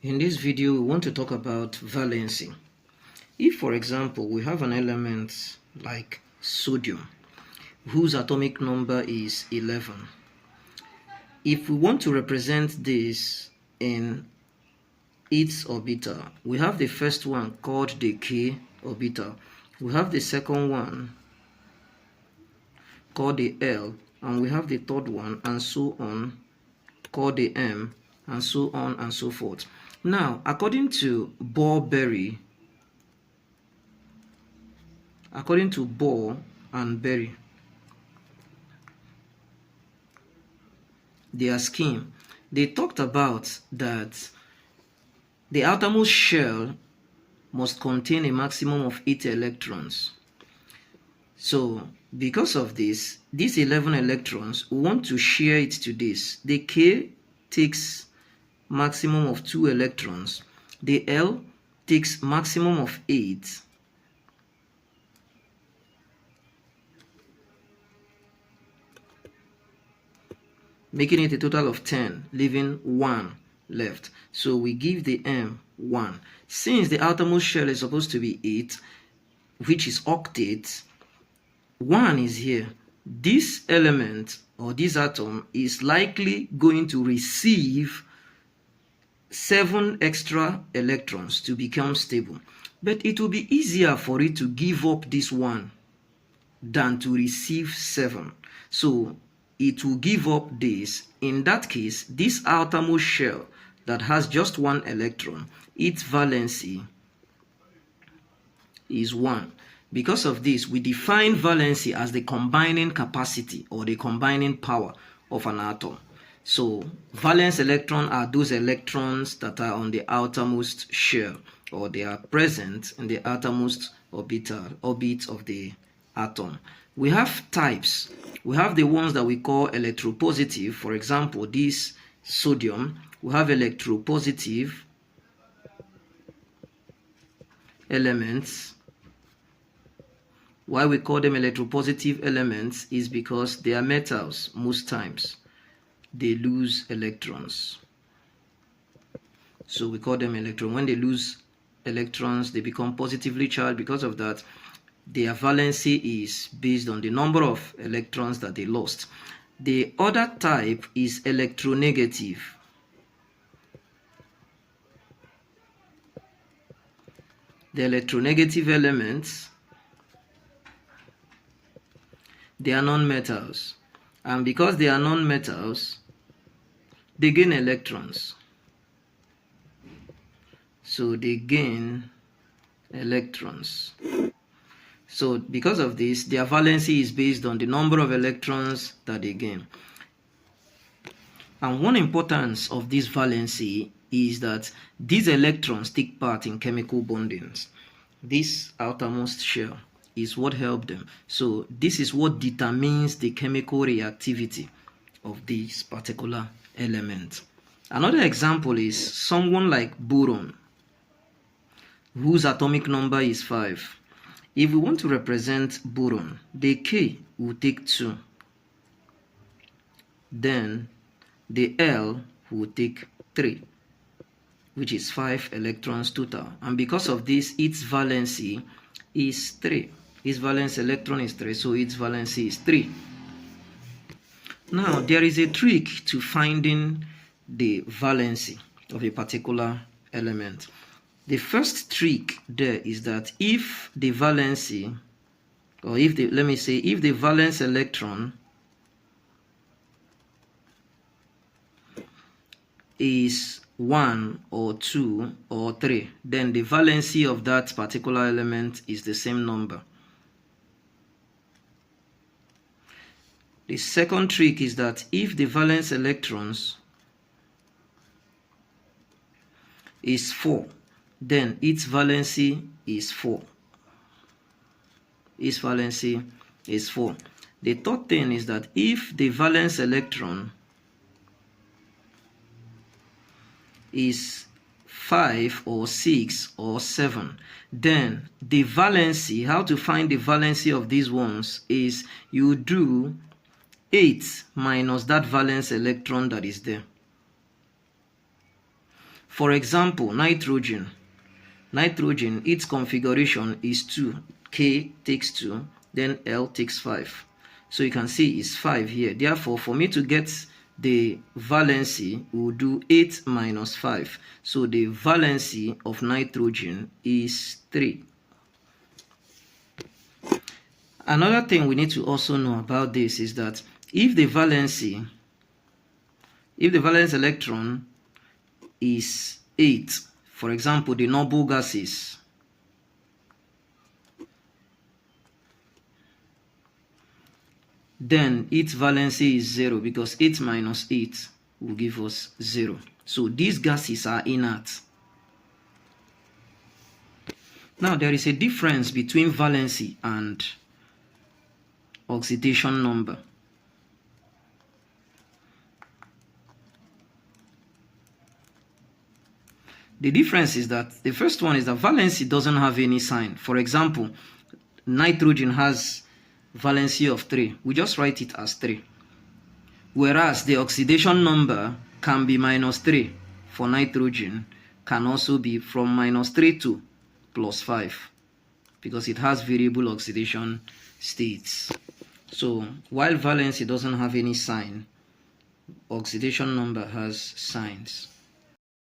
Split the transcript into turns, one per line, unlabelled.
In this video, we want to talk about valency. If, for example, we have an element like sodium, whose atomic number is 11, if we want to represent this in its orbital, we have the first one called the k orbital, we have the second one called the L, and we have the third one, and so on, called the M, and so on and so forth. Now, according to Bohr and Berry, their scheme, they talked about that the outermost shell must contain a maximum of 8 electrons. So, because of this, these 11 electrons, we want to share it to this. The K takes maximum of 2 electrons. The L takes maximum of 8. Making it a total of 10, leaving 1 left. So we give the M 1. Since the outermost shell is supposed to be 8, which is octets, 1 is here. This element or this atom is likely going to receive 7 extra electrons to become stable. But it will be easier for it to give up this 1 than to receive 7. So it will give up this. In that case, this outermost shell that has just 1 electron, its valency is 1. Because of this, we define valency as the combining capacity or the combining power of an atom. So valence electrons are those electrons that are on the outermost shell, or they are present in the outermost orbit of the atom. We have types. We have the ones that we call electropositive. For example, this sodium, we have electropositive elements. Why we call them electropositive elements is because they are metals. Most times they lose electrons, so we call them electron. When they lose electrons, they become positively charged. Because of that, their valency is based on the number of electrons that they lost. The other type is electronegative. The electronegative elements, they are non-metals, and because they are non-metals, they gain electrons. So they gain electrons. So because of this, their valency is based on the number of electrons that they gain. And one importance of this valency is that these electrons take part in chemical bondings. This outermost shell is what helped them. So this is what determines the chemical reactivity of this particular element. Another example is someone like boron, whose atomic number is 5. If we want to represent boron, the K will take 2. Then the L will take 3, which is 5 electrons total. And because of this, its valency is 3. Its valence electron is 3, so its valency is 3. Now, there is a trick to finding the valency of a particular element. The first trick there is that if the valency, or if the valence electron is 1 or 2 or 3, then the valency of that particular element is the same number. The second trick is that if the valence electrons is 4, then its valency is 4. Its valency is 4. The third thing is that if the valence electron is 5 or 6 or 7, then the valency, how to find the valency of these ones is you do 8 minus that valence electron that is there. For example, nitrogen, its configuration is 2. K takes 2, then L takes 5. So you can see it's 5 here. Therefore, for me to get the valency, we'll do 8 minus 5. So the valency of nitrogen is 3. Another thing we need to also know about this is that if the valence electron is 8, for example, the noble gases, then its valency is 0, because 8 minus 8 will give us 0. So these gases are inert. Now there is a difference between valency and oxidation number. The difference is that the first one is that valency doesn't have any sign. For example, nitrogen has valency of 3. We just write it as 3. Whereas the oxidation number can be minus 3 for nitrogen, can also be from minus 3 to plus 5, because it has variable oxidation states. So while valency doesn't have any sign, oxidation number has signs.